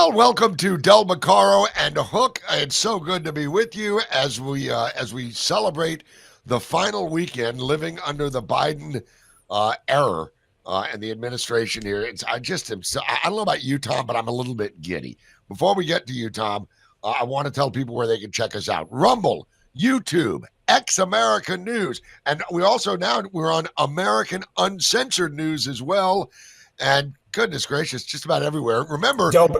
Well, welcome to Beccaro and Hook. It's so good to be with you as we celebrate the final weekend living under the Biden era and the administration here. I don't know about you, Tom, but I'm a little bit giddy. Before we get to you, Tom, I want to tell people where they can check us out: Rumble, YouTube, X America News, and we're on American Uncensored News as well. And goodness gracious, just about everywhere. Remember, don't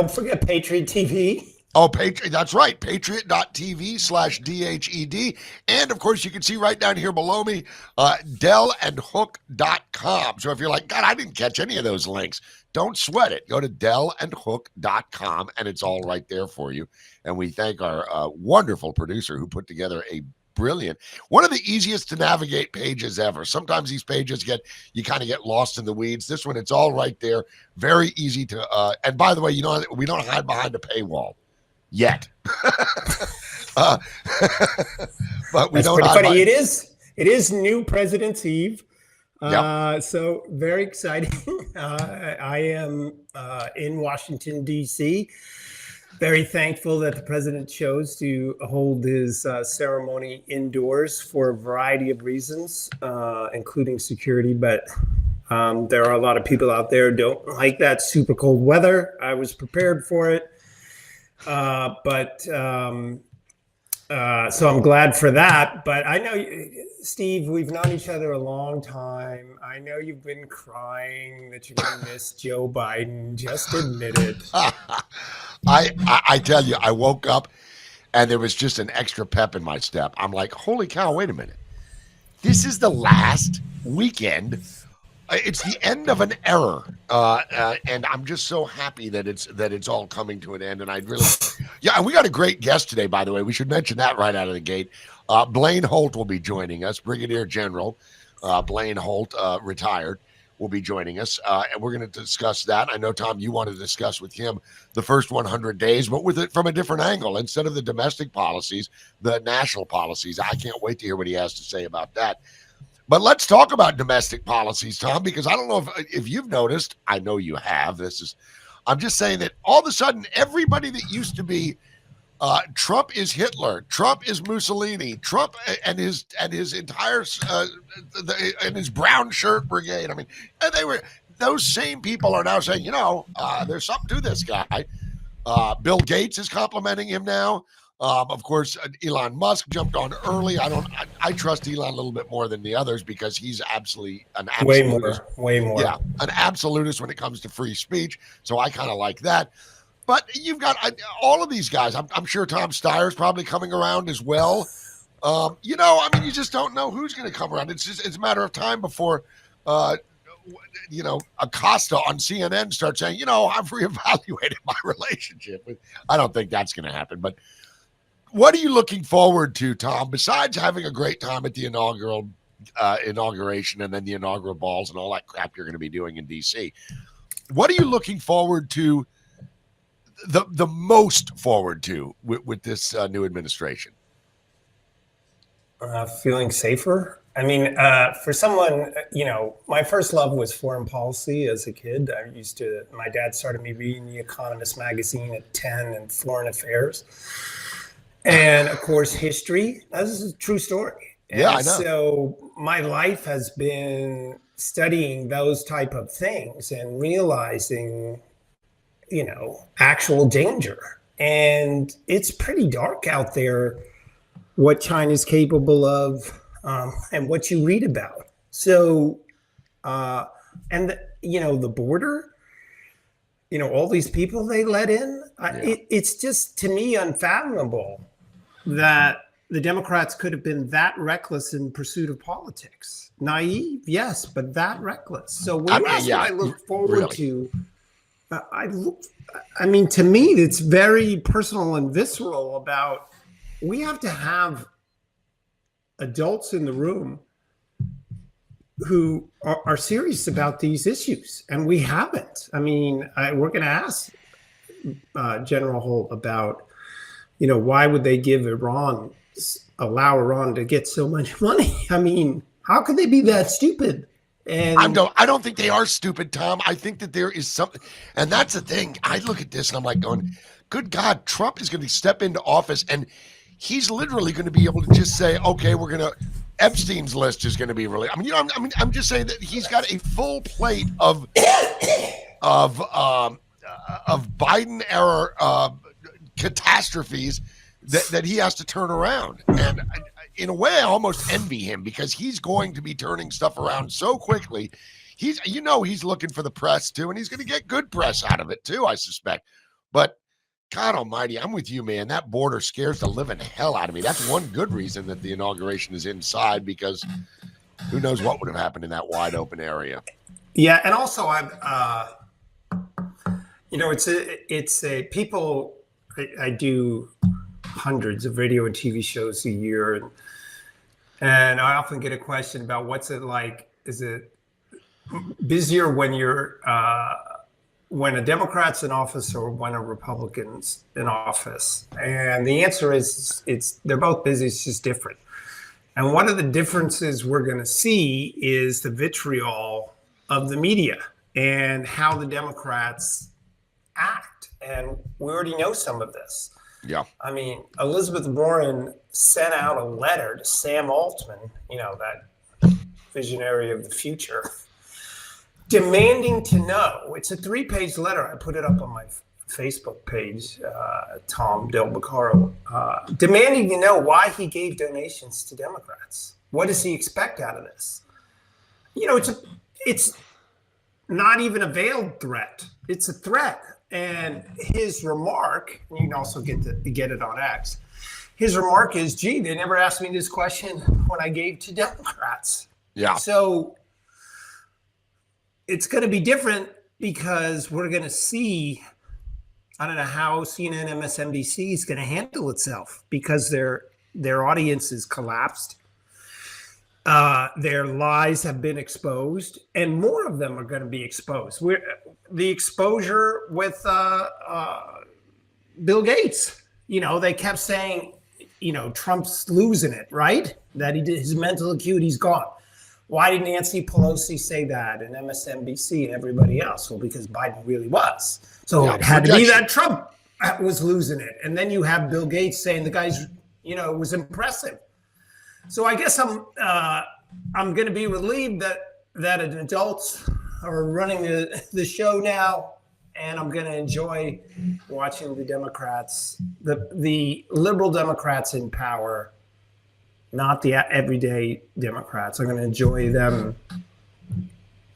forget Patriot TV. Oh, Patriot, that's right. Patriot.tv/DHED. And of course, you can see right down here below me, DellAndHook.com. So if you're like, God, I didn't catch any of those links, don't sweat it. Go to DellAndHook.com and it's all right there for you. And we thank our wonderful producer who put together one of the easiest to navigate pages ever. Sometimes these pages you kind of get lost in the weeds. This one, it's all right there. Very easy to, and by the way, we don't hide behind a paywall yet. But we don't. Pretty funny. It is new President's Eve. Yep. So very exciting. I am in Washington, D.C., very thankful that the president chose to hold his ceremony indoors for a variety of reasons, including security. But there are a lot of people out there who don't like that super cold weather. I was prepared for it. So I'm glad for that. But I know, Steve, we've known each other a long time. I know you've been crying that you're going to miss Joe Biden. Just admit it. I tell you, I woke up and there was just an extra pep in my step. I'm like, holy cow, wait a minute. This is the last weekend. It's the end of an era. And I'm just so happy that it's all coming to an end. And and we got a great guest today, by the way. We should mention that right out of the gate. Blaine Holt will be joining us. Brigadier General Blaine Holt, retired, will be joining us, and we're going to discuss that. I know, Tom, you want to discuss with him the first 100 days, but with it from a different angle. Instead of the domestic policies, the national policies. I can't wait to hear what he has to say about that. But let's talk about domestic policies, Tom, because I don't know if you've noticed. I know you have. I'm just saying that all of a sudden, everybody that used to be Trump is Hitler, Trump is Mussolini, Trump and his entire and his brown shirt brigade. I mean, and those same people are now saying, there's something to this guy. Bill Gates is complimenting him now. Of course, Elon Musk jumped on early. I trust Elon a little bit more than the others because he's absolutely an absolutist. Way more. Yeah, an absolutist when it comes to free speech. So I kind of like that. But you've got all of these guys. I'm sure Tom Steyer's probably coming around as well. You just don't know who's going to come around. It's a matter of time before, Acosta on CNN starts saying, I've reevaluated my relationship with. I don't think that's going to happen. But what are you looking forward to, Tom, besides having a great time at the inauguration and then the inaugural balls and all that crap you're going to be doing in D.C.? What are you looking forward to? The most forward to with this new administration? Feeling safer. I mean, for someone, my first love was foreign policy as a kid. My dad started me reading The Economist magazine at 10 and foreign affairs. And of course, history. This is a true story. Yeah, I know. So my life has been studying those type of things and realizing actual danger. And it's pretty dark out there what China's capable of and what you read about. So, the border, all these people they let in, it's just, to me, unfathomable that the Democrats could have been that reckless in pursuit of politics. Naive, yes, but that reckless. So what I look forward to. To me, it's very personal and visceral about we have to have adults in the room who are serious about these issues, and we haven't. I mean, we're going to ask General Holt about, why would they allow Iran to get so much money? I mean, how could they be that stupid? And I don't think they are stupid, Tom. I think that there is something, and that's the thing. I look at this and I'm like going, good God, Trump is going to step into office and he's literally going to be able to just say, okay, we're going to, Epstein's list is going to be released. I mean, I'm just saying that he's got a full plate of Biden era catastrophes that he has to turn around. And in a way, I almost envy him because he's going to be turning stuff around so quickly. He's looking for the press too, and he's going to get good press out of it too, I suspect. But God almighty, I'm with you, man. That border scares the living hell out of me. That's one good reason that the inauguration is inside, because who knows what would have happened in that wide open area. Yeah, and also I do hundreds of radio and TV shows a year, and I often get a question about what's it like. Is it busier when you're when a Democrat's in office or when a Republican's in office? And the answer is they're both busy. It's just different. And one of the differences we're going to see is the vitriol of the media and how the Democrats act. And we already know some of this. Yeah. I mean, Elizabeth Warren sent out a letter to Sam Altman, that visionary of the future, demanding to know. It's a 3-page letter. I put it up on my Facebook page, Tom Del Beccaro, demanding to know why he gave donations to Democrats. What does he expect out of this? It's not even a veiled threat. It's a threat. And his remark, and you can also get it on X, his remark is, gee, they never asked me this question when I gave to Democrats. Yeah. So it's going to be different because we're going to see, I don't know how CNN, MSNBC is going to handle itself, because their audience is collapsed. Their lies have been exposed, and more of them are going to be exposed. The exposure with Bill Gates, they kept saying, Trump's losing it, right? That he did his mental acuity's gone. Why did Nancy Pelosi say that, and MSNBC and everybody else? Well, because Biden really was. So it had to be that Trump was losing it. And then you have Bill Gates saying the guy's, it was impressive. So I guess I'm going to be relieved that adults are running the show now, and I'm going to enjoy watching the Democrats, the liberal Democrats in power, not the everyday Democrats. I'm going to enjoy them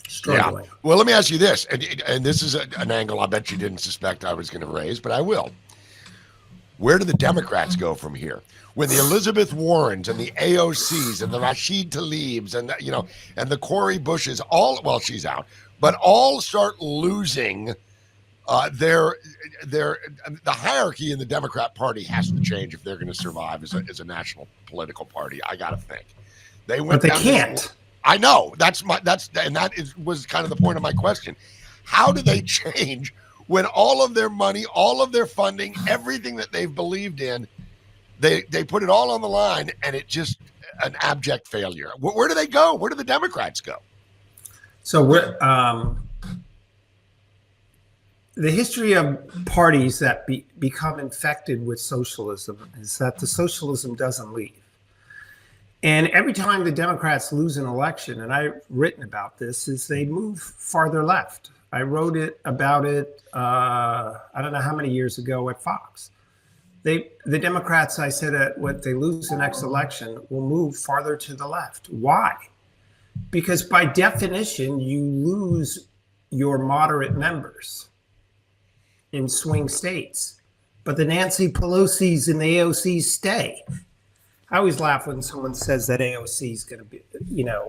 struggling. Yeah. Well, let me ask you this, and this is an angle I bet you didn't suspect I was going to raise, but I will. Where do the Democrats go from here? When the Elizabeth Warrens and the AOCs and the Rashid Tlaibs and and the Cori Bushes, she's out, but all start losing the hierarchy in the Democrat Party has to change if they're going to survive as a national political party. I got to think but they can't. I know was kind of the point of my question. How do they change when all of their money, all of their funding, everything that they've believed in, they put it all on the line, and it just an abject failure? Where do they go? Where do the Democrats go? So the history of parties that become infected with socialism is that the socialism doesn't leave. And every time the Democrats lose an election, and I've written about this, is they move farther left. I wrote about it, I don't know how many years ago at Fox. The Democrats, I said, when they lose the next election, will move farther to the left. Why? Because by definition, you lose your moderate members in swing states. But the Nancy Pelosi's and the AOC's stay. I always laugh when someone says that AOC is going to be, they're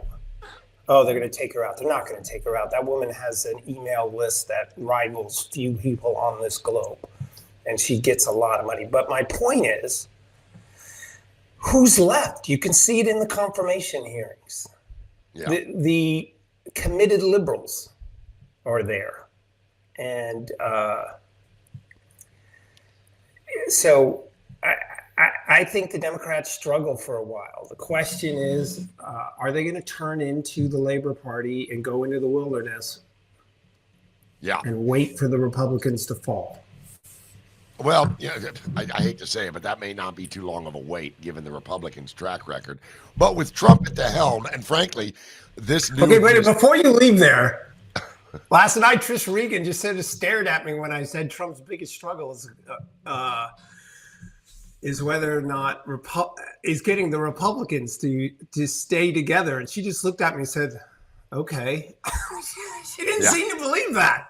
going to take her out. They're not going to take her out. That woman has an email list that rivals few people on this globe, and she gets a lot of money. But my point is, who's left? You can see it in the confirmation hearings. Yeah. The committed liberals are there. And so I think the Democrats struggle for a while. The question is, are they going to turn into the Labor Party and go into the wilderness and wait for the Republicans to fall? Well, I hate to say it, but that may not be too long of a wait given the Republicans' track record. But with Trump at the helm, and frankly, this new... Okay, wait, before you leave there, last night Trish Regan just stared at me when I said Trump's biggest struggle is whether or not is getting the Republicans to stay together. And she just looked at me and said, okay. She didn't seem to believe that.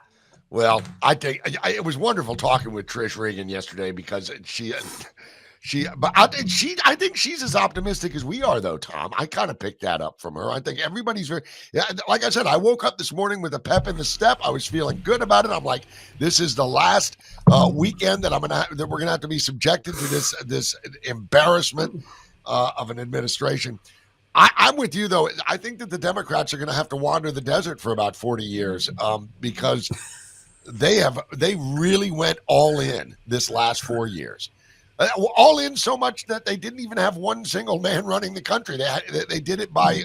Well, I think it was wonderful talking with Trish Regan yesterday because but I think she's as optimistic as we are, though, Tom. I kind of picked that up from her. I think everybody's like I said, I woke up this morning with a pep in the step. I was feeling good about it. I'm like, this is the last weekend that we're gonna have to be subjected to this embarrassment of an administration. I'm with you, though. I think that the Democrats are going to have to wander the desert for about 40 years because they really went all in this last 4 years. All in so much that they didn't even have one single man running the country. They did it by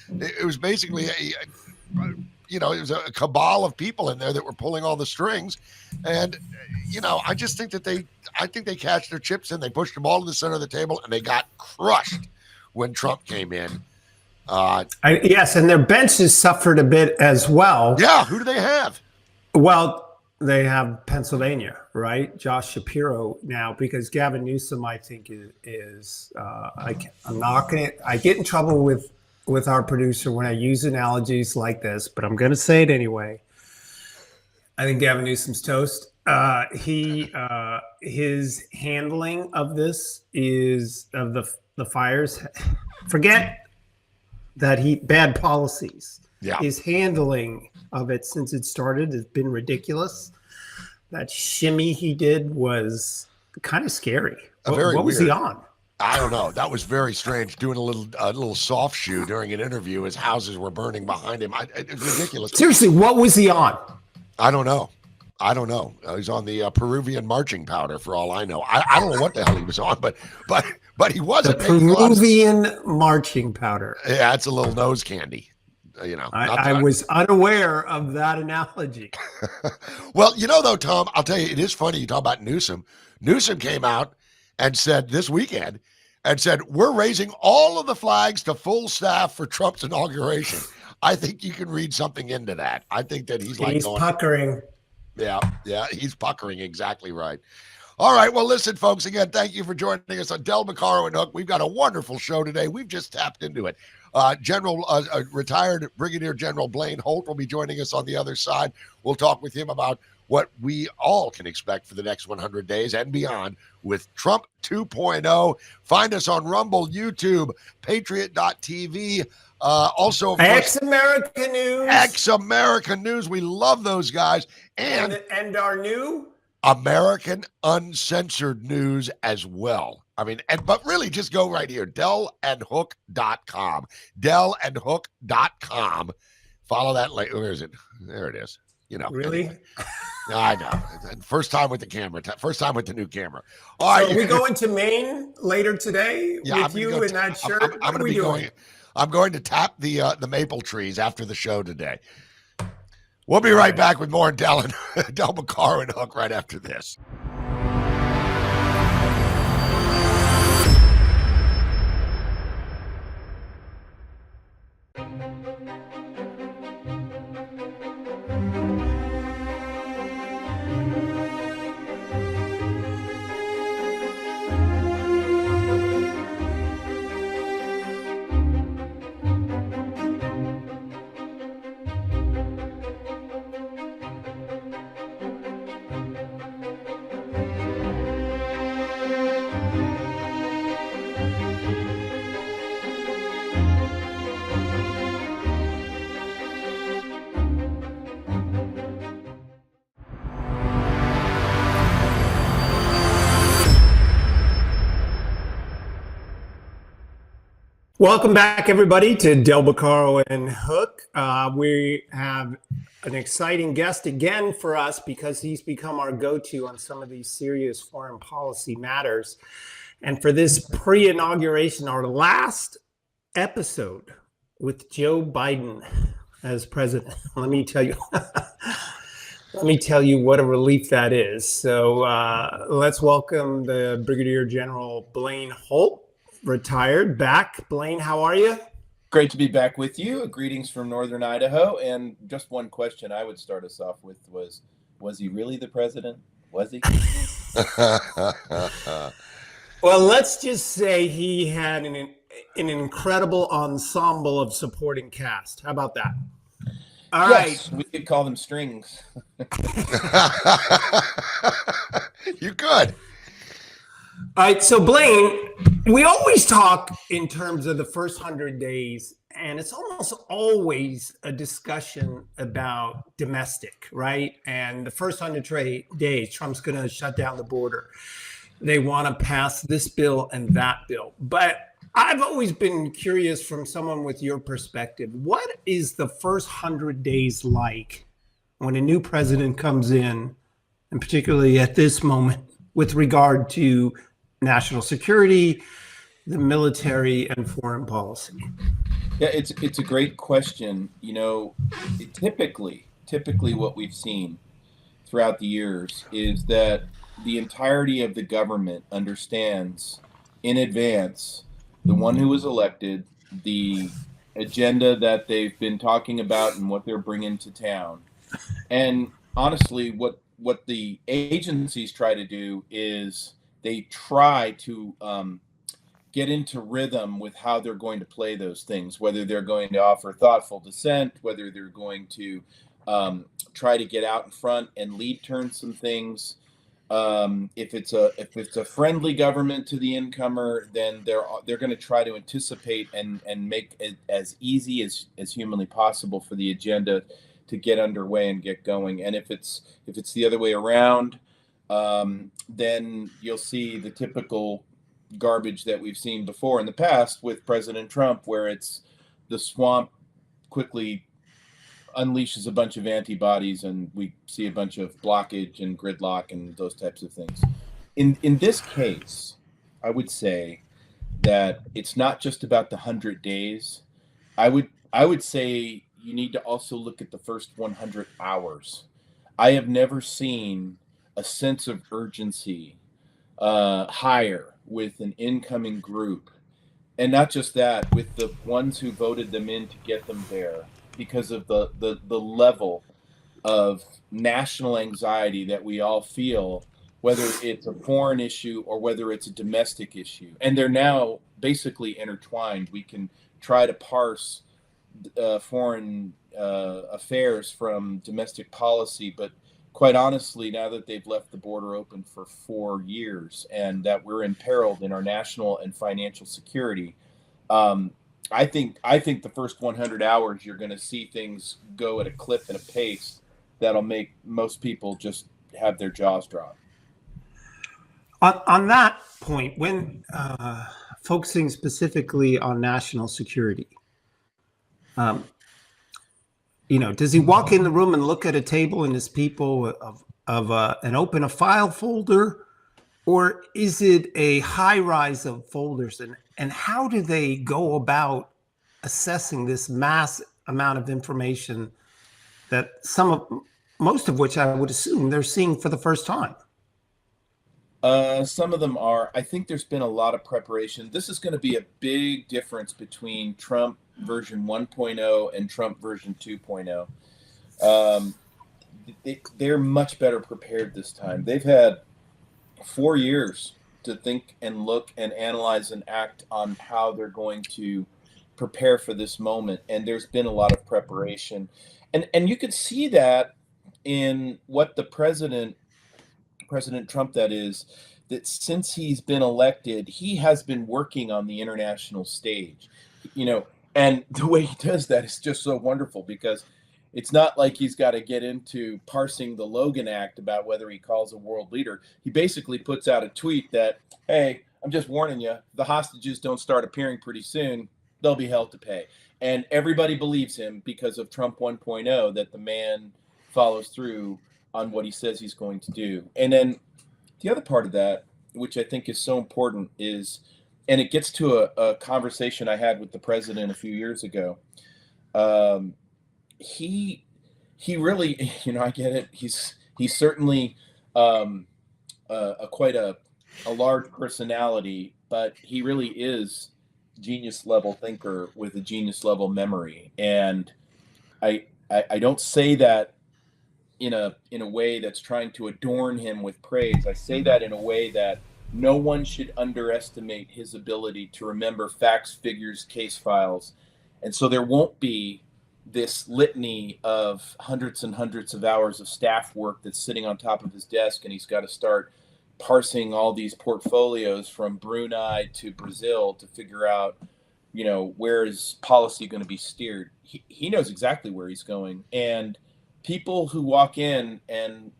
it was basically it was a cabal of people in there that were pulling all the strings. And I just think that they cashed their chips in. They pushed them all to the center of the table, and they got crushed when Trump came in. Yes, and their benches suffered a bit as well. Yeah, who do they have? Well, they have Pennsylvania, right? Josh Shapiro now, because Gavin Newsom, I think, is I'm not going to, I get in trouble with our producer when I use analogies like this, but I'm going to say it anyway. I think Gavin Newsom's toast. His handling of this is of the fires. Forget that bad policies. Yeah. His handling of it since it started has been ridiculous. That shimmy he did was kind of scary. What was he on? I don't know. That was very strange. Doing a little soft shoe during an interview as houses were burning behind him. It was ridiculous. Seriously, what was he on? I don't know. He's on the Peruvian marching powder for all I know. I don't know what the hell he was on, but he wasn't. The Peruvian marching powder. Yeah, it's a little nose candy. I was unaware of that analogy. Well, though, Tom, I'll tell you, it is funny. You talk about Newsom. Newsom came out and said this weekend, we're raising all of the flags to full staff for Trump's inauguration. I think you can read something into that. I think that he's puckering. Yeah, he's puckering. Exactly right. All right, well, listen, folks, again, thank you for joining us on Del Beccaro and Hook. We've got a wonderful show today. We've just tapped into it. Retired Brigadier General Blaine Holt will be joining us on the other side. We'll talk with him about what we all can expect for the next 100 days and beyond with Trump 2.0. Find us on Rumble, YouTube, Patriot.tv. Also, of course, Ex-America News. Ex-America News. We love those guys. And our new American Uncensored News as well. I mean, but really just go right here, DellAndHook.com. DellAndHook.com. Follow that link. Where is it? There it is. Really? Anyway. I know. First time with the camera. First time with the new camera. All right. So we going to Maine later today with you in that shirt? I'm going to be going. I'm going to tap the maple trees after the show today. We'll be right back with more Del Beccaro and Hook right after this. Welcome back, everybody, to Del Beccaro and Hook. We have an exciting guest again for us because he's become our go-to on some of these serious foreign policy matters. And for this pre-inauguration, our last episode with Joe Biden as president. Let me tell you. Let me tell you what a relief that is. So let's welcome the Brigadier General Blaine Holt, retired, back. Blaine, how are you? Great to be back with you. Greetings from Northern Idaho. And just one question I would start us off with was he really the president? Was he? Well, let's just say he had an incredible ensemble of supporting cast. How about that? All Yes, right. we could call them strings. You could. All right. So, Blaine, we always talk in terms of the first 100 days, and it's almost always a discussion about domestic, right? And the first 100 days, Trump's going to shut down the border. They want to pass this bill and that bill. But I've always been curious from someone with your perspective, what is the first 100 days like when a new president comes in, and particularly at this moment, with regard to national security, the military, and foreign policy? Yeah, it's a great question. You know, typically what we've seen throughout the years is that the entirety of the government understands in advance the one who was elected, the agenda that they've been talking about and what they're bringing to town. And honestly, what the agencies try to do is they try to get into rhythm with how they're going to play those things, whether they're going to offer thoughtful dissent, whether they're going to try to get out in front and lead turn some things. If it's a friendly government to the incomer, then they're going to try to anticipate and make it as easy as humanly possible for the agenda to get underway and get going. And if it's the other way around, then you'll see the typical garbage that we've seen before in the past with President Trump, where it's the swamp quickly unleashes a bunch of antibodies and we see a bunch of blockage and gridlock and those types of things. In this case, I would say that it's not just about the 100 days. I would say you need to also look at the first 100 hours. I have never seen a sense of urgency higher with an incoming group, and not just that, with the ones who voted them in to get them there, because of the level of national anxiety that we all feel, whether it's a foreign issue or whether it's a domestic issue. And they're now basically intertwined. We can try to parse foreign affairs from domestic policy, but quite honestly, now that they've left the border open for 4 years and that we're imperiled in our national and financial security, I think the first 100 hours you're going to see things go at a clip and a pace that'll make most people just have their jaws drop. On that point, when focusing specifically on national security, does he walk in the room and look at a table and his people and open a file folder, or is it a high rise of folders? And how do they go about assessing this mass amount of information that most of which I would assume they're seeing for the first time? Some of them are. I think there's been a lot of preparation. This is going to be a big difference between Trump version 1.0 and Trump version 2.0. They're much better prepared this time. They've had 4 years to think and look and analyze and act on how they're going to prepare for this moment. And there's been a lot of preparation. And you could see that in what the President Trump, that is, that since he's been elected, he has been working on the international stage, and the way he does that is just so wonderful, because it's not like he's got to get into parsing the Logan Act about whether he calls a world leader. He basically puts out a tweet that, hey, I'm just warning you, the hostages don't start appearing pretty soon, they'll be held to pay. And everybody believes him because of Trump 1.0, that the man follows through on what he says he's going to do. And then the other part of that, which I think is so important, is and it gets to a conversation I had with the president a few years ago. Um, he really, I get it. He's certainly quite a large personality, but he really is genius level thinker with a genius level memory. And I don't say that in a way that's trying to adorn him with praise. I say that in a way that no one should underestimate his ability to remember facts, figures, case files. And so there won't be this litany of hundreds and hundreds of hours of staff work that's sitting on top of his desk, and he's got to start parsing all these portfolios from Brunei to Brazil to figure out, where is policy going to be steered. He knows exactly where he's going. And people who walk in and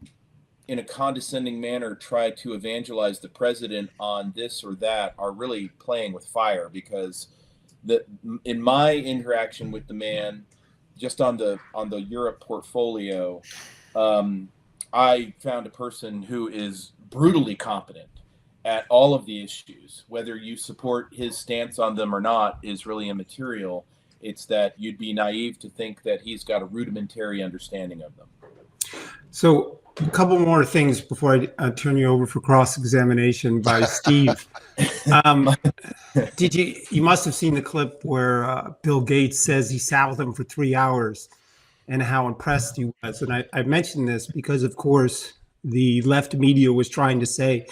in a condescending manner try to evangelize the president on this or that are really playing with fire, because in my interaction with the man, just on the Europe portfolio, I found a person who is brutally competent at all of the issues. Whether you support his stance on them or not is really immaterial. It's that you'd be naive to think that he's got a rudimentary understanding of them. So a couple more things before I turn you over for cross-examination by Steve. You must have seen the clip where Bill Gates says he sat with him for 3 hours and how impressed he was. And I mentioned this because, of course, the left media was trying to say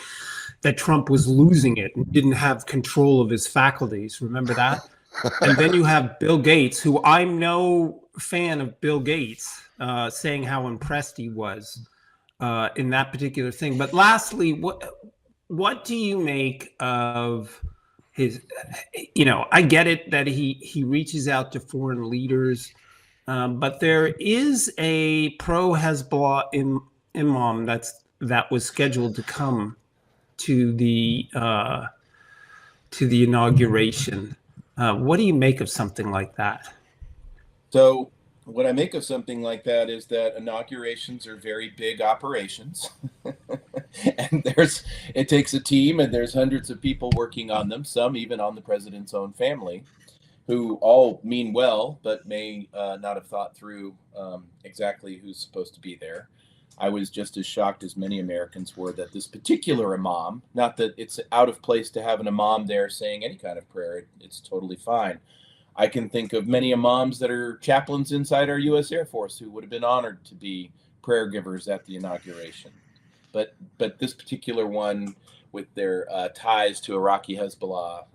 that Trump was losing it and didn't have control of his faculties. Remember that? And then you have Bill Gates, who I'm no fan of Bill Gates, saying how impressed he was in that particular thing. But lastly, what do you make of his, I get it that he reaches out to foreign leaders, but there is a pro-Hezbollah imam that was scheduled to come to the inauguration. What do you make of something like that? So what I make of something like that is that inaugurations are very big operations. And it takes a team, and there's hundreds of people working on them, some even on the president's own family, who all mean well, but may not have thought through exactly who's supposed to be there. I was just as shocked as many Americans were that this particular imam, not that it's out of place to have an imam there saying any kind of prayer, it's totally fine. I can think of many imams that are chaplains inside our U.S. Air Force who would have been honored to be prayer givers at the inauguration. But this particular one, with their ties to Iraqi Hezbollah,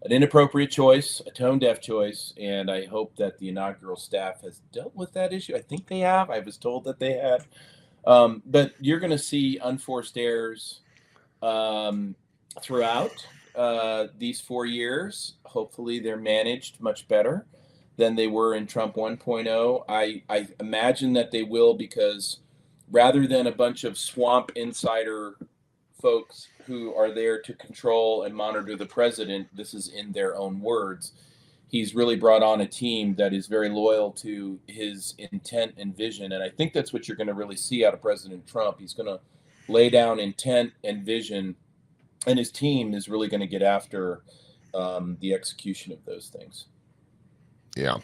an inappropriate choice, a tone-deaf choice, and I hope that the inaugural staff has dealt with that issue. I think they have. I was told that they had. But you're going to see unforced errors throughout these 4 years. Hopefully they're managed much better than they were in Trump 1.0. I imagine that they will, because rather than a bunch of swamp insider folks who are there to control and monitor the president, this is in their own words, he's really brought on a team that is very loyal to his intent and vision. And I think that's what you're going to really see out of President Trump. He's going to lay down intent and vision, and his team is really going to get after the execution of those things. Yeah.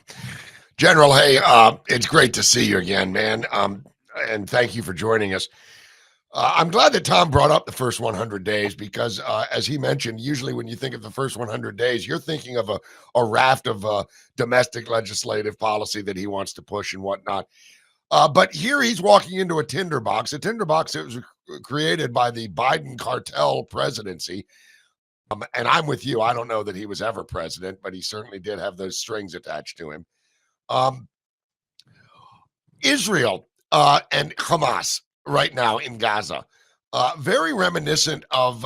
General, hey, it's great to see you again, man. And thank you for joining us. I'm glad that Tom brought up the first 100 days, because as he mentioned, usually when you think of the first 100 days, you're thinking of a raft of domestic legislative policy that he wants to push and whatnot. But here he's walking into a tinderbox that was created by the Biden cartel presidency. And I'm with you. I don't know that he was ever president, but he certainly did have those strings attached to him. Israel and Hamas right now in Gaza, very reminiscent of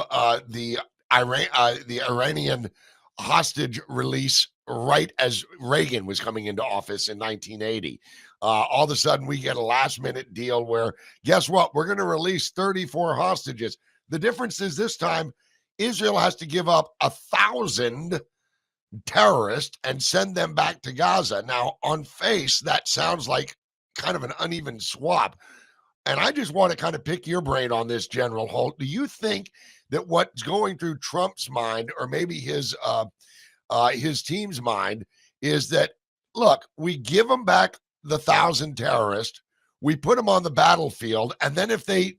the Iranian hostage release right as Reagan was coming into office in 1980. All of a sudden, we get a last-minute deal where, guess what? We're going to release 34 hostages. The difference is this time, Israel has to give up 1,000 terrorists and send them back to Gaza. Now, on face, that sounds like kind of an uneven swap. and I just want to kind of pick your brain on this, General Holt. Do you think that what's going through Trump's mind, or maybe his team's mind, is that, look, we give them back the 1,000 terrorists, we put them on the battlefield, and then if they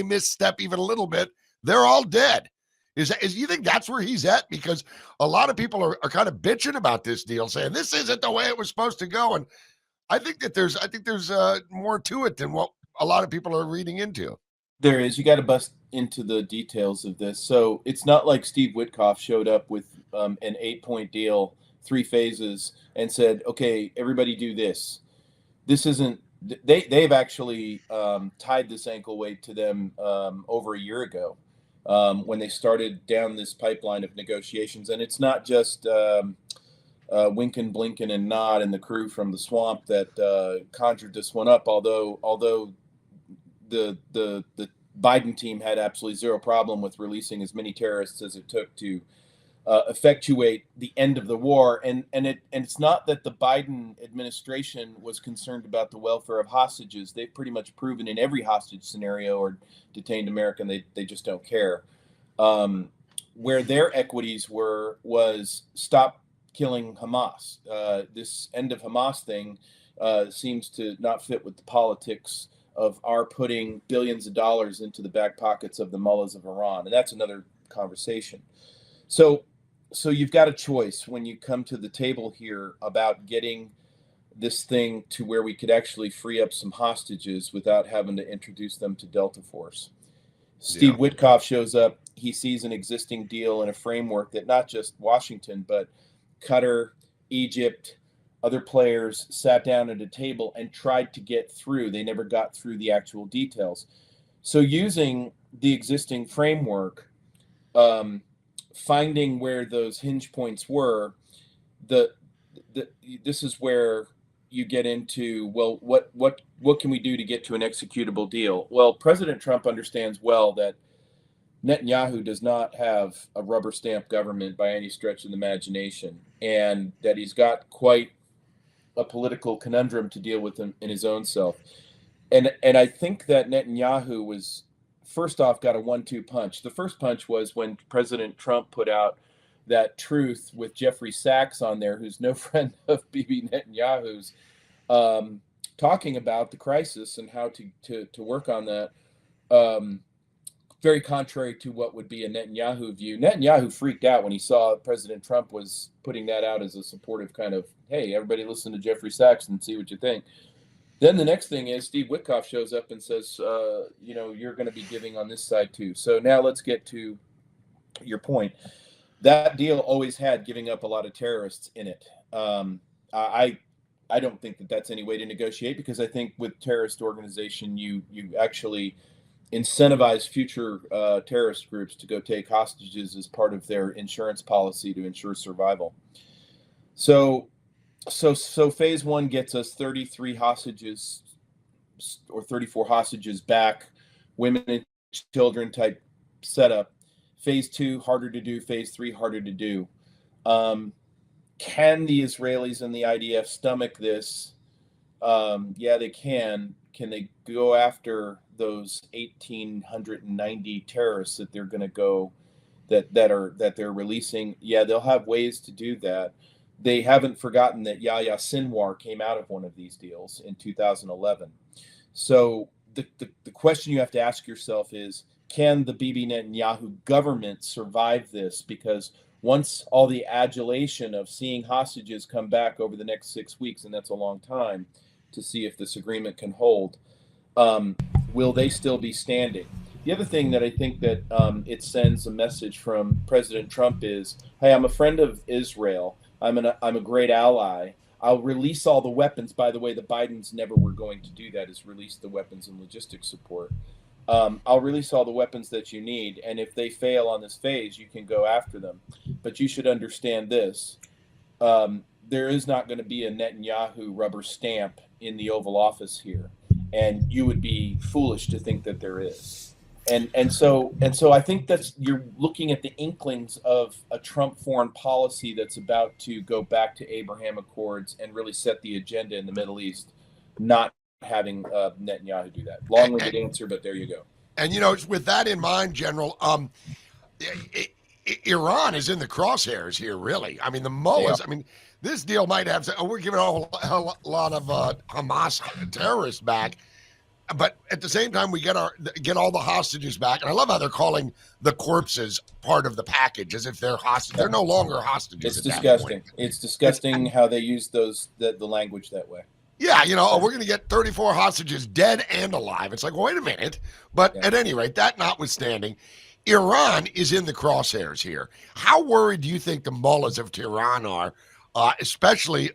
misstep even a little bit, they're all dead. Is you think that's where he's at? Because a lot of people are kind of bitching about this deal, saying this isn't the way it was supposed to go. And I think there's more to it than what a lot of people are reading into. There is. You got to bust into the details of this. So it's not like Steve Witkoff showed up with an 8-point deal, 3 phases, and said, "Okay, everybody do this." This isn't. They've actually tied this ankle weight to them over a year ago when they started down this pipeline of negotiations. And it's not just Winkin, Blinken, and Nod and the crew from the swamp that conjured this one up. Although the Biden team had absolutely zero problem with releasing as many terrorists as it took to effectuate the end of the war. And it's not that the Biden administration was concerned about the welfare of hostages. They've pretty much proven in every hostage scenario or detained American, they just don't care. Where their equities was stop killing Hamas. This end of Hamas thing seems to not fit with the politics of our putting billions of dollars into the back pockets of the mullahs of Iran. And that's another conversation. So you've got a choice when you come to the table here about getting this thing to where we could actually free up some hostages without having to introduce them to Delta Force. Steve Witkoff shows up. He sees an existing deal and a framework that not just Washington, but Qatar, Egypt, other players sat down at a table and tried to get through. They never got through the actual details. So using the existing framework, finding where those hinge points were, this is where you get into, well, what can we do to get to an executable deal? Well, President Trump understands well that Netanyahu does not have a rubber stamp government by any stretch of the imagination, and that he's got quite a political conundrum to deal with in his own self. And I think that Netanyahu was, first off, got a 1-2 punch. The first punch was when President Trump put out that truth with Jeffrey Sachs on there, who's no friend of Bibi Netanyahu's, talking about the crisis and how to work on that. Very contrary to what would be a Netanyahu view. Netanyahu freaked out when he saw President Trump was putting that out as a supportive kind of, hey, everybody listen to Jeffrey Sachs and see what you think. Then the next thing is Steve Witkoff shows up and says, you're going to be giving on this side too. So now let's get to your point. That deal always had giving up a lot of terrorists in it. I don't think that that's any way to negotiate, because I think with terrorist organization, you actually incentivize future terrorist groups to go take hostages as part of their insurance policy to ensure survival. So phase 1 gets us 33 hostages or 34 hostages back, women and children type setup. Phase 2, harder to do. Phase 3, harder to do. Can the Israelis and the IDF stomach this? Yeah, they can. Can they go after those 1,890 terrorists that they're going to go that they're releasing? Yeah, they'll have ways to do that. They haven't forgotten that Yahya Sinwar came out of one of these deals in 2011. So the question you have to ask yourself is, can the Bibi Netanyahu government survive this? Because once all the adulation of seeing hostages come back over the next 6 weeks, and that's a long time to see if this agreement can hold, will they still be standing? The other thing that I think that it sends a message from President Trump is, hey, I'm a friend of Israel. I'm a great ally. I'll release all the weapons. By the way, the Bidens never were going to do that, is release the weapons and logistics support. I'll release all the weapons that you need, and if they fail on this phase, you can go after them. But you should understand this. There is not going to be a Netanyahu rubber stamp in the Oval Office here, and you would be foolish to think that there is. And so I think that's, you're looking at the inklings of a Trump foreign policy that's about to go back to Abraham Accords and really set the agenda in the Middle East, not having Netanyahu do that. Long-winded answer, but there you go. And with that in mind, General, Iran is in the crosshairs here, really. I mean, the mullahs. I mean, this deal might have. We're giving a lot of Hamas terrorists back, but at the same time, we get all the hostages back. And I love how they're calling the corpses part of the package, as if they're hostages. They're no longer hostages. It's disgusting. It's disgusting how they use the language that way. Yeah, we're going to get 34 hostages dead and alive. It's like, wait a minute. But at any rate, that notwithstanding, Iran is in the crosshairs here. How worried do you think the mullahs of Tehran are, especially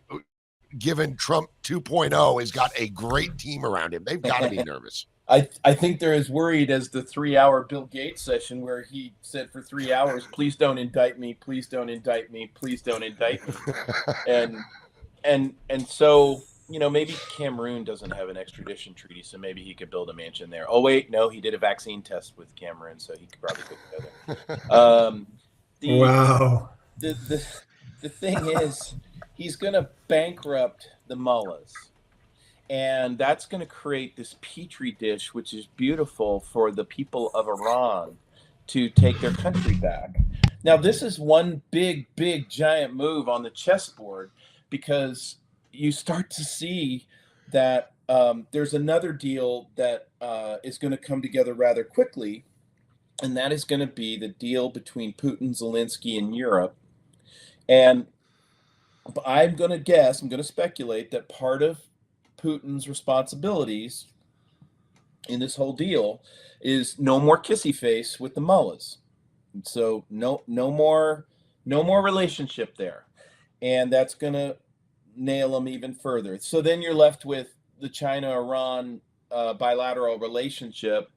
given Trump 2.0 has got a great team around him? They've got to be nervous. I think they're as worried as the 3-hour Bill Gates session where he said for 3 hours, please don't indict me, please don't indict me, please don't indict me. And so, maybe Cameroon doesn't have an extradition treaty, so maybe he could build a mansion there. Oh, wait, no, he did a vaccine test with Cameroon, so he could probably go there. Wow. The thing is, he's going to bankrupt the mullahs. And that's going to create this petri dish, which is beautiful for the people of Iran to take their country back. Now, this is one big, giant move on the chessboard, because you start to see that there's another deal that is going to come together rather quickly, and that is going to be the deal between Putin, Zelensky, and Europe. And I'm going to speculate that part of Putin's responsibilities in this whole deal is no more kissy face with the mullahs. And so no more relationship there. And that's going to nail them even further. So then you're left with the China-Iran bilateral relationship,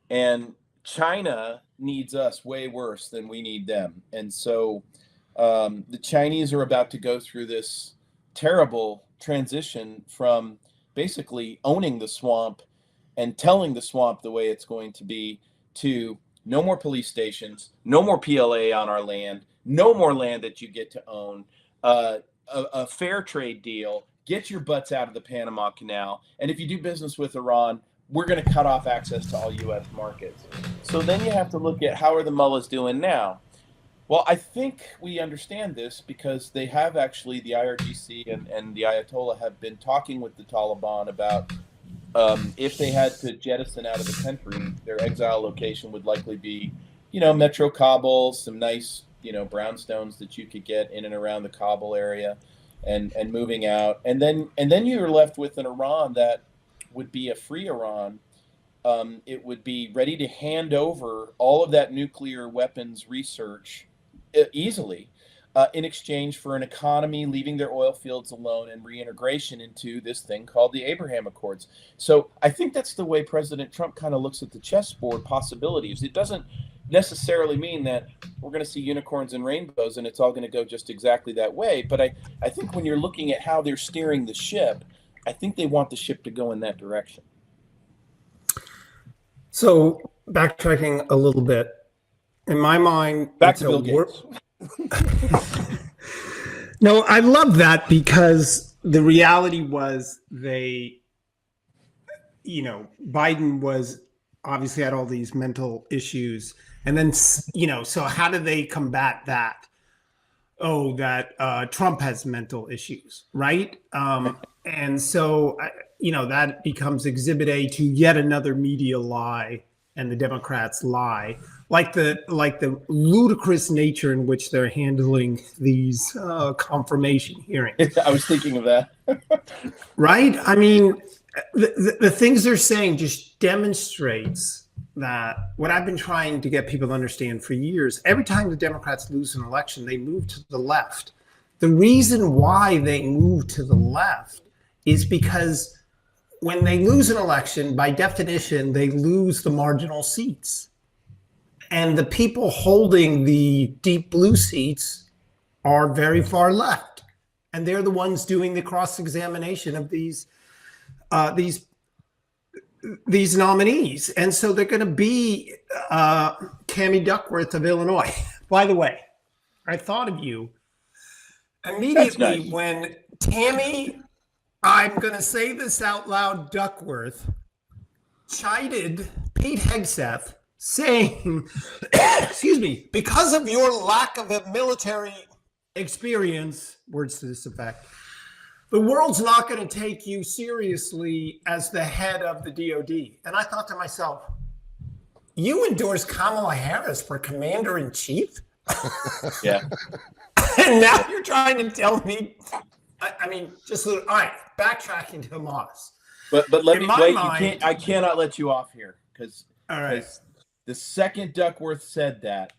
and China needs us way worse than we need them. And so the Chinese are about to go through this terrible transition from basically owning the swamp and telling the swamp the way it's going to be, to no more police stations, no more PLA on our land, no more land that you get to own, a fair trade deal, get your butts out of the Panama Canal, and if you do business with Iran, we're going to cut off access to all U.S. markets. So then you have to look at, how are the mullahs doing now? Well, I think we understand this because they have actually, the IRGC and the Ayatollah have been talking with the Taliban about if they had to jettison out of the country, their exile location would likely be, Metro Kabul, some nice, brownstones that you could get in and around the Kabul area, and moving out. And then you're left with an Iran that would be a free Iran. It would be ready to hand over all of that nuclear weapons research easily in exchange for an economy leaving their oil fields alone and reintegration into this thing called the Abraham Accords. So I think that's the way President Trump kind of looks at the chessboard possibilities. It doesn't necessarily mean that we're going to see unicorns and rainbows and it's all going to go just exactly that way. But I think when you're looking at how they're steering the ship, I think they want the ship to go in that direction. So backtracking a little bit, in my mind, back to Bill Gates. No, I love that, because the reality was Biden was obviously had all these mental issues. And then, so how do they combat that? Oh, that Trump has mental issues, right? And so, that becomes exhibit A to yet another media lie, and the Democrats lie, like the ludicrous nature in which they're handling these confirmation hearings. I was thinking of that. Right? I mean, the things they're saying just demonstrates that what I've been trying to get people to understand for years. Every time the Democrats lose an election, they move to the left. The reason why they move to the left is because when they lose an election, by definition, they lose the marginal seats. And the people holding the deep blue seats are very far left. And they're the ones doing the cross-examination of these nominees. And so they're going to be Tammy Duckworth of Illinois. By the way, I thought of you immediately when Tammy I'm going to say this out loud. Duckworth chided Pete Hegseth, saying, excuse me, because of your lack of a military experience, words to this effect, the world's not going to take you seriously as the head of the DOD. And I thought to myself, you endorsed Kamala Harris for commander in chief? Yeah. And now you're trying to tell me, I mean, just all right, backtracking to Hamas. But let In me my wait. mind- I cannot let you off here because All right. the second Duckworth said that,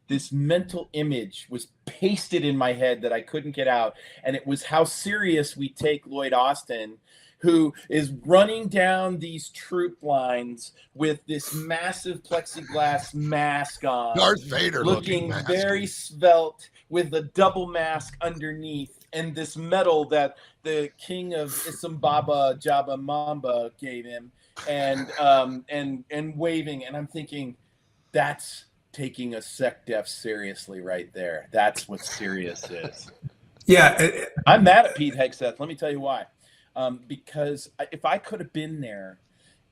this mental image was pasted in my head that I couldn't get out, and it was how serious we take Lloyd Austin, who is running down these troop lines with this massive plexiglass mask on, Darth Vader looking mask. very svelte with a double mask underneath, and this medal that the king of Isambaba Jabba Mamba gave him, and waving, and I'm thinking, that's taking a SecDef seriously right there. That's what serious is. Yeah. I'm mad at Pete Hegseth. Let me tell you why. Because if I could have been there,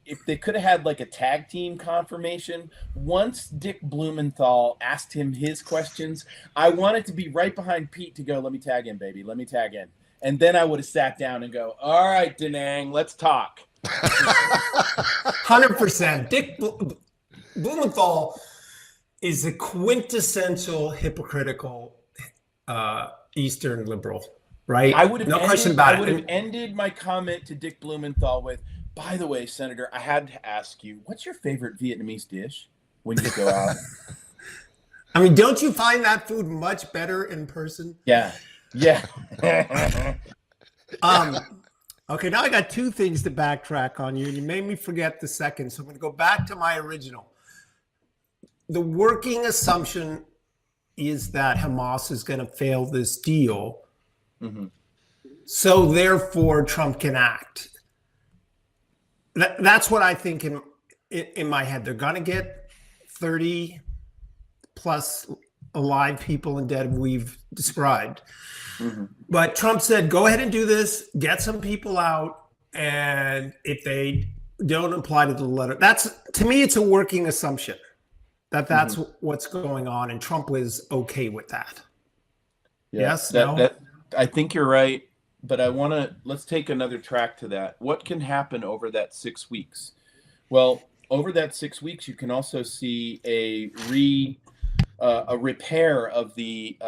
if they could have had like a tag team confirmation, once Dick Blumenthal asked him his questions, I wanted to be right behind Pete to go, let me tag in, baby. Let me tag in. And then I would have sat down and go, all right, Denang, let's talk. 100%. Dick Blumenthal is a quintessential hypocritical Eastern liberal, right? I would have no question about I would it. have ended my comment to Dick Blumenthal with, by the way, Senator, I had to ask you, what's your favorite Vietnamese dish when you go out? I mean, don't you find that food much better in person? Yeah. Yeah. Okay, now I got two things to backtrack on you, and you made me forget the second, so I'm going to go back to my original. The working assumption is that Hamas is going to fail this deal, so therefore Trump can act. That's what I think in my head. They're going to get 30 plus alive people and dead we've described. But Trump said, go ahead and do this, get some people out, and if they don't apply to the letter, that's, to me, it's a working assumption that's what's going on, and Trump was okay with that. Yeah, Yes, no? I think you're right, but let's take another track to that. What can happen over that 6 weeks? Well, over that 6 weeks, you can also see a repair of the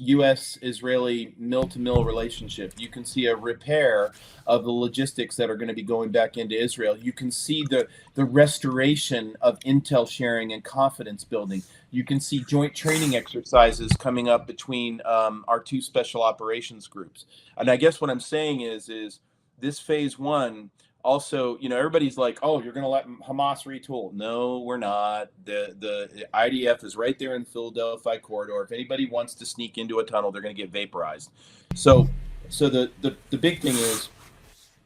U.S.-Israeli mill-to-mill relationship. You can see a repair of the logistics that are going to be going back into Israel. You can see the restoration of intel sharing and confidence building. You can see joint training exercises coming up between our two special operations groups. And I guess what I'm saying is this phase one. Also, everybody's like, oh, you're going to let Hamas retool. No, we're not. The IDF is right there in the Philadelphia corridor. If anybody wants to sneak into a tunnel, they're going to get vaporized. So the big thing is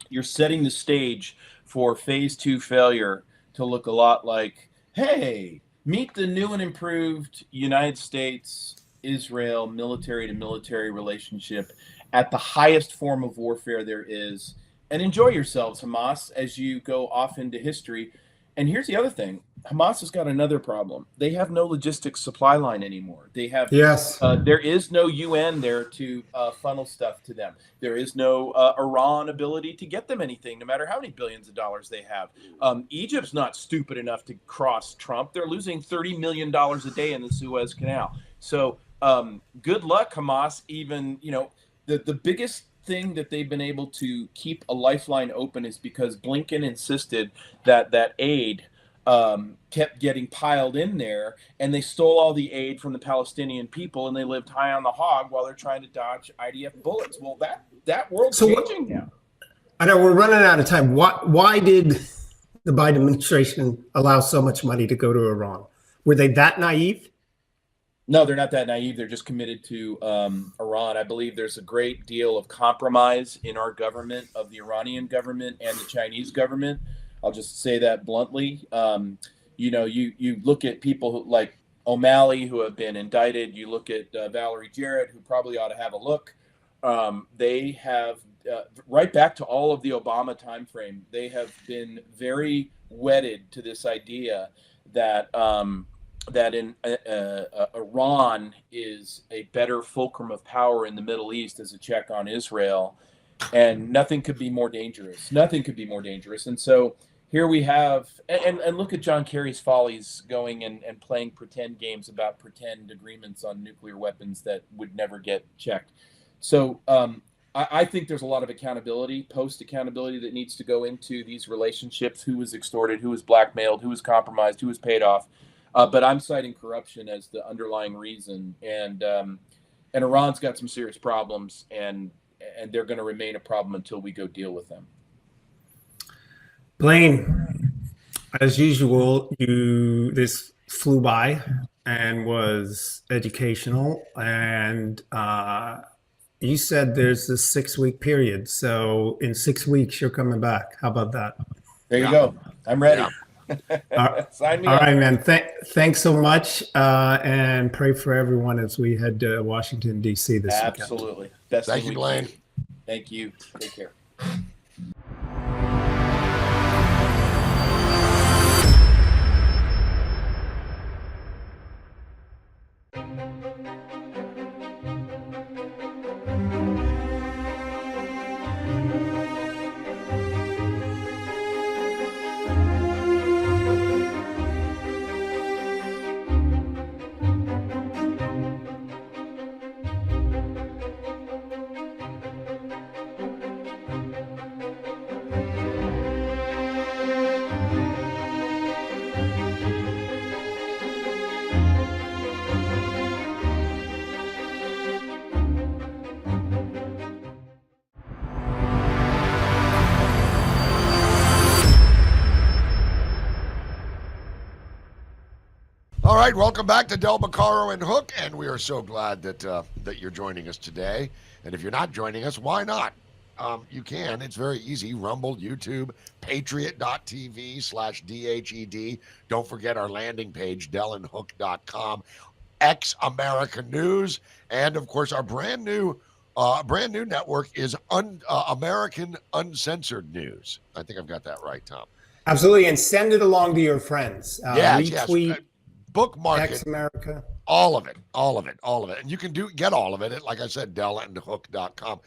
you're setting the stage for phase two failure to look a lot like, hey, meet the new and improved United States-Israel military-to-military relationship at the highest form of warfare there is. And enjoy yourselves, Hamas, as you go off into history. And here's the other thing. Hamas has got another problem. They have no logistics supply line anymore. They have there is no UN there to funnel stuff to them. There is no Iran ability to get them anything, no matter how many billions of dollars they have. Egypt's not stupid enough to cross Trump. They're losing $30 million a day in the Suez Canal. So good luck, Hamas. Even, the biggest thing that they've been able to keep a lifeline open is because Blinken insisted that aid kept getting piled in there, and they stole all the aid from the Palestinian people, and they lived high on the hog while they're trying to dodge IDF bullets. Well, that world's changing now. I know we're running out of time. Why did the Biden administration allow so much money to go to Iran? Were they that naive? No, they're not that naive. They're just committed to Iran. I believe there's a great deal of compromise in our government, of the Iranian government and the Chinese government. I'll just say that bluntly. You look at people like O'Malley, who have been indicted. You look at Valerie Jarrett, who probably ought to have a look. They have right back to all of the Obama timeframe, they have been very wedded to this idea that Iran is a better fulcrum of power in the Middle East as a check on Israel, and nothing could be more dangerous. Nothing could be more dangerous. And so here we have, and look at John Kerry's follies going and playing pretend games about pretend agreements on nuclear weapons that would never get checked. So I think there's a lot of accountability, post-accountability, that needs to go into these relationships. Who was extorted, who was blackmailed, who was compromised, who was paid off. But I'm citing corruption as the underlying reason. And Iran's got some serious problems, and they're going to remain a problem until we go deal with them. Blaine, as usual, this flew by and was educational, and you said there's this 6-week period. So in 6 weeks, you're coming back. How about that? There you go. I'm ready. Sign me All up. right, man. Thanks so much, and pray for everyone as we head to Washington, D.C. this weekend. Absolutely. Best Thank you, Blaine. Thank you. Take care. All right, welcome back to Del Beccaro and Hook, and we are so glad that you're joining us today. And if you're not joining us, why not? You can. It's very easy. Rumble, YouTube, patriot.tv/DHED. Don't forget our landing page, delandhook.com, X America News, and of course our brand new network is American Uncensored News. I think I've got that right, Tom. Absolutely, and send it along to your friends. Retweet. Yes. Bookmark X it. America. All of it. And you can get all of it at, like I said, delandhook.com.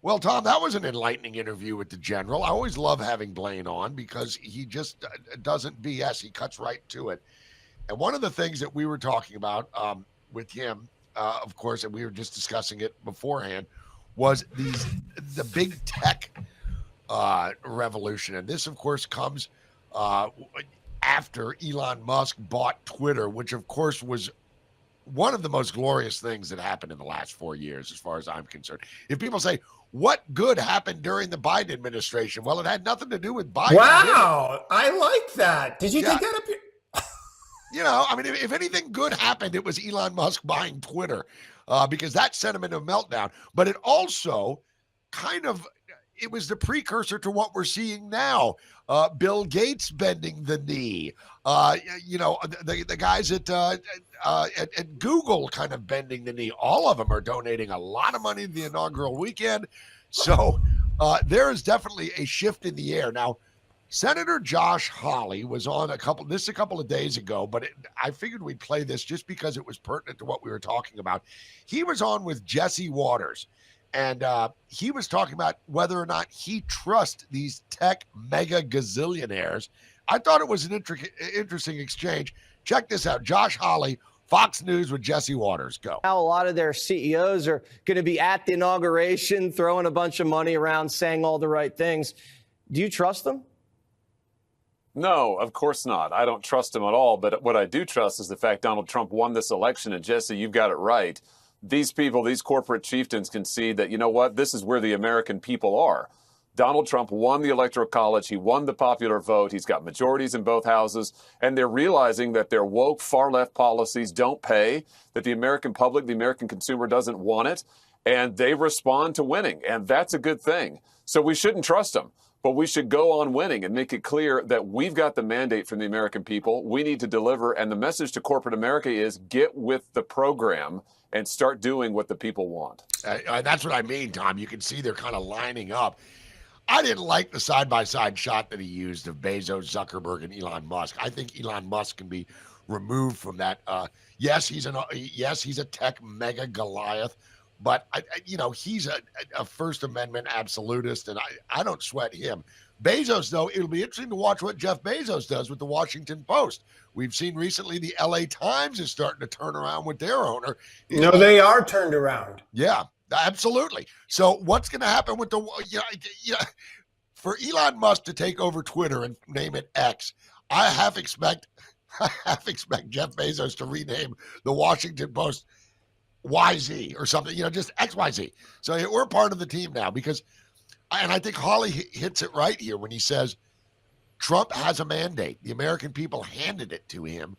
Well, Tom, that was an enlightening interview with the general. I always love having Blaine on because he just doesn't BS. He cuts right to it. And one of the things that we were talking about with him, of course, and we were just discussing it beforehand, was the big tech revolution. And this, of course, comes after Elon Musk bought Twitter, which of course was one of the most glorious things that happened in the last 4 years, as far as I'm concerned. If people say, what good happened during the Biden administration? Well, it had nothing to do with Biden. Wow, I like that. Did you take that up? I mean, if anything good happened, it was Elon Musk buying Twitter, because that sent him into a meltdown. But it also it was the precursor to what we're seeing now. Bill Gates bending the knee. The guys at Google kind of bending the knee. All of them are donating a lot of money to the inaugural weekend. So there is definitely a shift in the air. Now, Senator Josh Hawley was on a couple of days ago, but I figured we'd play this just because it was pertinent to what we were talking about. He was on with Jesse Waters. And he was talking about whether or not he trusts these tech mega gazillionaires. I thought it was an interesting exchange. Check this out. Josh Hawley, Fox News with Jesse Waters. Go. Now a lot of their CEOs are going to be at the inauguration, throwing a bunch of money around, saying all the right things. Do you trust them? No, of course not. I don't trust him at all. But what I do trust is the fact Donald Trump won this election. And Jesse, you've got it right. These people, these corporate chieftains can see that, you know what, this is where the American people are. Donald Trump won the Electoral College. He won the popular vote. He's got majorities in both houses. And they're realizing that their woke far-left policies don't pay, that the American public, the American consumer doesn't want it. And they respond to winning. And that's a good thing. So we shouldn't trust them. But we should go on winning and make it clear that we've got the mandate from the American people. We need to deliver. And the message to corporate America is get with the program and start doing what the people want. That's what I mean, Tom. You can see they're kind of lining up. I didn't like the side-by-side shot that he used of Bezos, Zuckerberg, and Elon Musk. I think Elon Musk can be removed from that. Yes, he's a tech mega Goliath, but he's a First Amendment absolutist, and I don't sweat him. Bezos, though, it'll be interesting to watch what Jeff Bezos does with the Washington Post. We've seen recently the LA Times is starting to turn around with their owner. No, they are turned around. Yeah, absolutely. So what's going to happen with for Elon Musk to take over Twitter and name it X? I half expect Jeff Bezos to rename the Washington Post YZ or something, just XYZ. So we're part of the team now and I think Hawley hits it right here when he says Trump has a mandate. The American people handed it to him,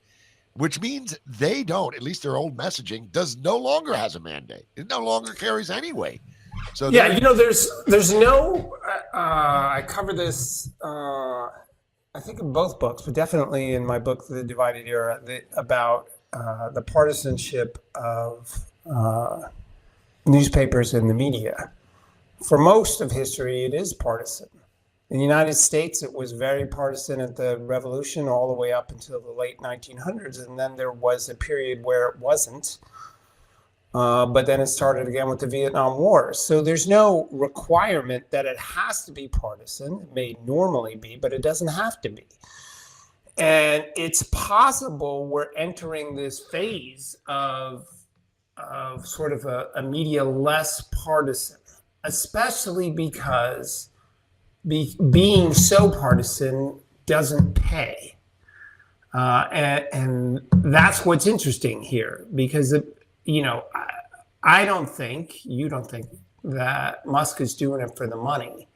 which means they don't, at least their old messaging, no longer has a mandate. It no longer carries any weight. So yeah, there's no, I cover this, I think in both books, but definitely in my book, The Divided Era, about the partisanship of newspapers and the media. For most of history, it is partisan. In the United States, it was very partisan at the Revolution all the way up until the late 1900s. And then there was a period where it wasn't. But then it started again with the Vietnam War. So there's no requirement that it has to be partisan. It may normally be, but it doesn't have to be. And it's possible we're entering this phase of sort of a media less partisan, especially because being so partisan doesn't pay. And that's what's interesting here, because, I don't think, you don't think that Musk is doing it for the money.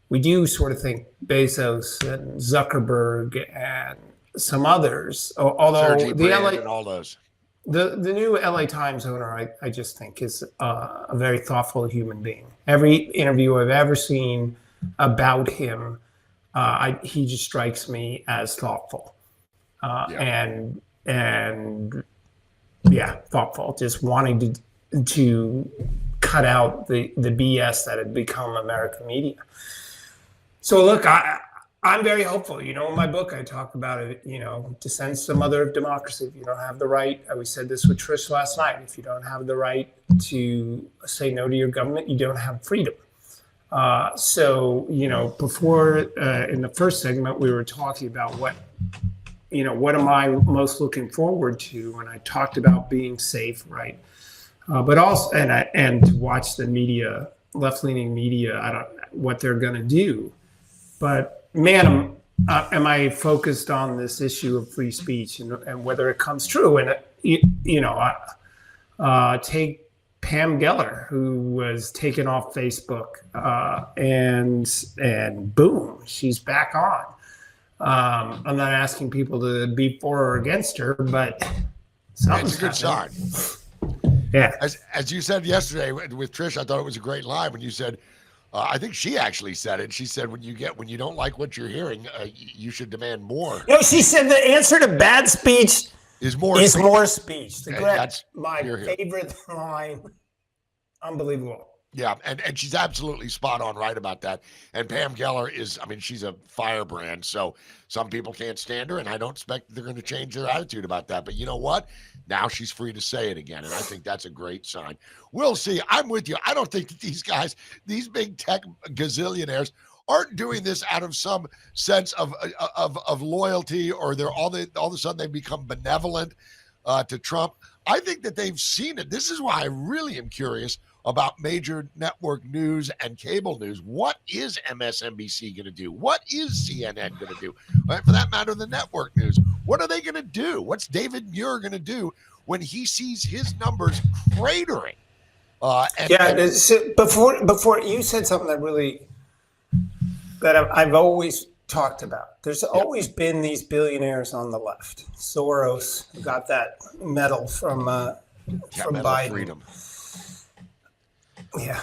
We do sort of think Bezos and Zuckerberg and some others, although the LA and all those. The new LA Times owner, I just think, is a very thoughtful human being. Every interview I've ever seen about him, he just strikes me as thoughtful, and thoughtful. Just wanting to cut out the BS that had become American media. So look, I'm very hopeful. In my book, I talk about it, dissent's the mother of democracy. If you don't have the right, we said this with Trish last night, if you don't have the right to say no to your government, you don't have freedom. So, before in the first segment, we were talking about what am I most looking forward to? And I talked about being safe, right? But also, and to watch the media, left-leaning media, I don't know what they're going to do. But man, am I focused on this issue of free speech and whether it comes true? And take Pam Geller, who was taken off Facebook, and boom, she's back on. I'm not asking people to be for or against her, but it's a good sign. Yeah. As you said yesterday with Trish, I thought it was a great line when you said, I think she actually said it. She said, when you don't like what you're hearing, you should demand more. She said the answer to bad speech is more speech. That's my favorite line. Unbelievable. Yeah, and she's absolutely spot on right about that. And Pam Geller she's a firebrand, so some people can't stand her, and I don't expect they're going to change their attitude about that. But you know what? Now she's free to say it again, and I think that's a great sign. We'll see. I'm with you. I don't think that these guys, these big tech gazillionaires, aren't doing this out of some sense of loyalty, or they're all of a sudden they become benevolent to Trump. I think that they've seen it. This is why I really am curious about major network news and cable news. What is MSNBC going to do? What is CNN going to do? For that matter, the network news. What are they going to do? What's David Muir going to do when he sees his numbers cratering? Before you said something that I've always talked about. There's always been these billionaires on the left. Soros got that medal from Biden. Freedom. Yeah,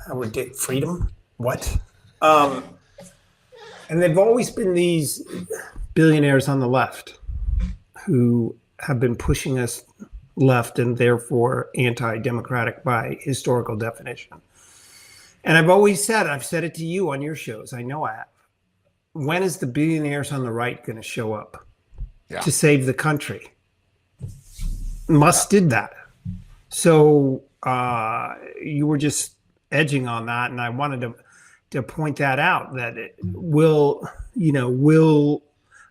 I would get freedom. What? And they've always been these billionaires on the left who have been pushing us left and therefore anti-democratic by historical definition. And I've said it to you on your shows. I know I have. When is the billionaires on the right going to show up to save the country? Musk did that. So you were just edging on that, and I wanted to point that out, that it will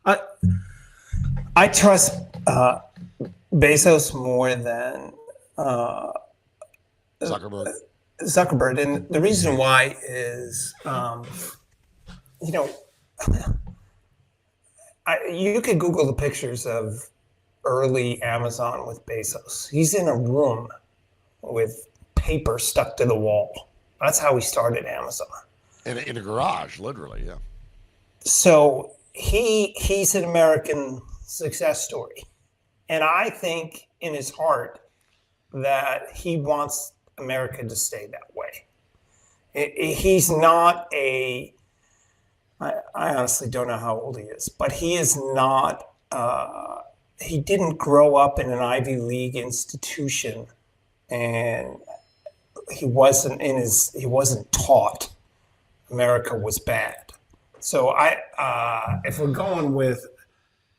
I trust Bezos more than Zuckerberg, and the reason why is, you could Google the pictures of early Amazon with Bezos. He's in a room with paper stuck to the wall. That's how he started Amazon. In a garage, literally, yeah. So he's an American success story. And I think in his heart that he wants America to stay that way. He's not I honestly don't know how old he is, but he is not, he didn't grow up in an Ivy League institution, and he wasn't taught America was bad. So if we're going with,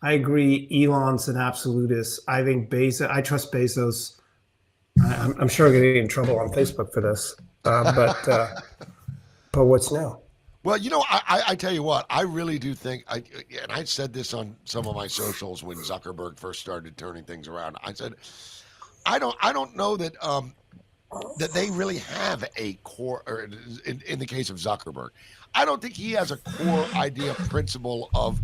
I agree, Elon's an absolutist. I think I trust Bezos. I'm sure I'm going to get in trouble on Facebook for this, but what's new? Well, I tell you what, I really do think, and I said this on some of my socials when Zuckerberg first started turning things around. I said, I don't know that that they really have a core, or in the case of Zuckerberg, I don't think he has a core idea, principle of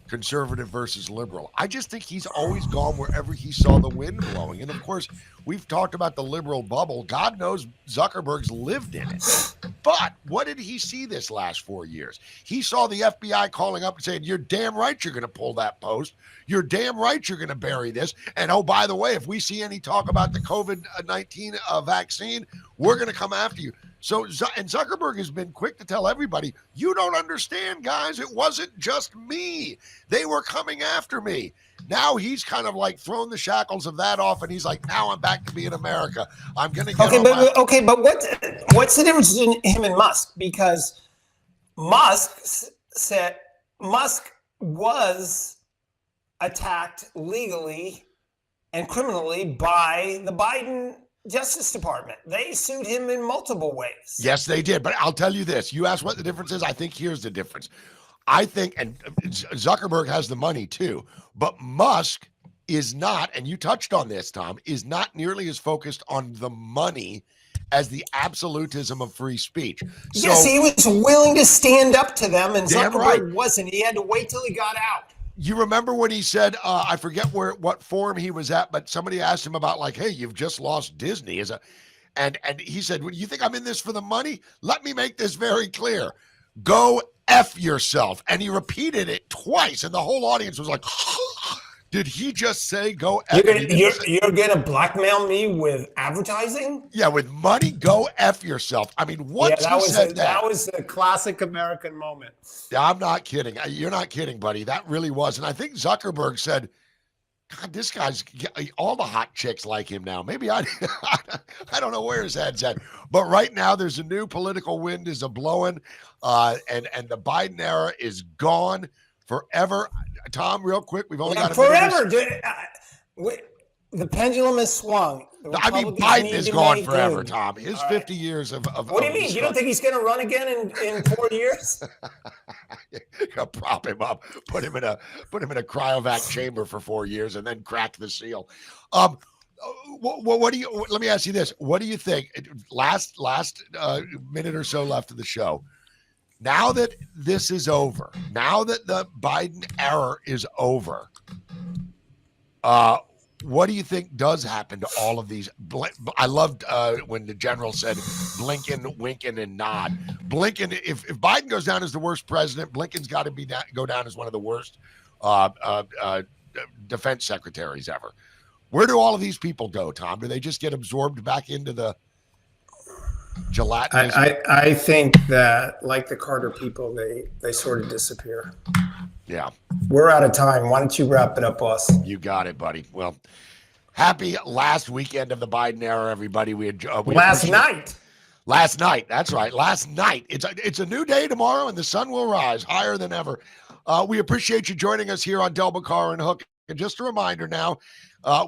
conservative versus liberal. I just think he's always gone wherever he saw the wind blowing. And of course, we've talked about the liberal bubble. God knows Zuckerberg's lived in it. But what did he see this last 4 years? He saw the FBI calling up and saying, you're damn right you're going to pull that post. You're damn right you're going to bury this. And oh, by the way, if we see any talk about the COVID-19 vaccine, we're going to come after you. So, and Zuckerberg has been quick to tell everybody, you don't understand, guys. It wasn't just me. They were coming after me. Now he's kind of like thrown the shackles of that off, and he's like, now I'm back to being America. I'm going to get but what's the difference in him and Musk? Because Musk was attacked legally and criminally by the Biden Justice Department. They sued him in multiple ways. Yes, they did. But I'll tell you this. You asked what the difference is. I think here's the difference. I think, and Zuckerberg has the money too, but Musk is not, and you touched on this, Tom, is not nearly as focused on the money as the absolutism of free speech. So, yes, he was willing to stand up to them, and Zuckerberg right. wasn't. He had to wait till he got out. You remember when he said, I forget what forum he was at, but somebody asked him about, like, hey, you've just lost Disney. And he said, well, you think I'm in this for the money? Let me make this very clear. Go F yourself. And he repeated it twice, and the whole audience was like, did he just say go F? You're gonna blackmail me with advertising? Yeah, with money, go F yourself. I mean, once he said that was a classic American moment. Yeah, I'm not kidding. You're not kidding, buddy. That really was. And I think Zuckerberg said, God, this guy's, all the hot chicks like him now. Maybe I don't know where his head's at. But right now, there's a new political wind is a-blowing, and the Biden era is gone forever. Tom, real quick, we've only got forever. The pendulum has swung. I mean, Biden is gone forever, Tom. His 50 years of what do you mean? You don't think he's going to run again in 4 years? Prop him up, put him in a cryovac chamber for 4 years, and then crack the seal. What do you? Let me ask you this: what do you think? Last minute or so left of the show. Now that this is over, now that the Biden era is over, what do you think does happen to all of these? I loved when the general said Blinken, winking, and nod. Blinken, if Biden goes down as the worst president, Blinken's got to go down as one of the worst defense secretaries ever. Where do all of these people go, Tom? Do they just get absorbed back into the gelatinous? I think that, like the Carter people, they sort of disappear. Yeah. We're out of time. Why don't you wrap it up, boss? You got it, buddy. Well, Happy last weekend of the Biden era, everybody. We Last night. Last night. That's right. Last night. It's a new day tomorrow, and the sun will rise higher than ever. We appreciate you joining us here on Beccaro and Hook. And just a reminder now,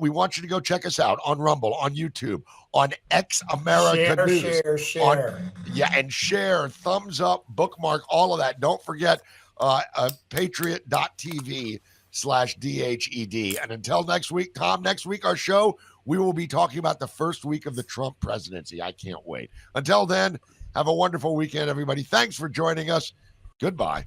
we want you to go check us out on Rumble, on YouTube, on X America News. Share. And share, thumbs up, bookmark, all of that. Don't forget patriot.tv/DHED. And until next week, Tom, next week, our show, we will be talking about the first week of the Trump presidency. I can't wait. Until then, have a wonderful weekend, everybody. Thanks for joining us. Goodbye.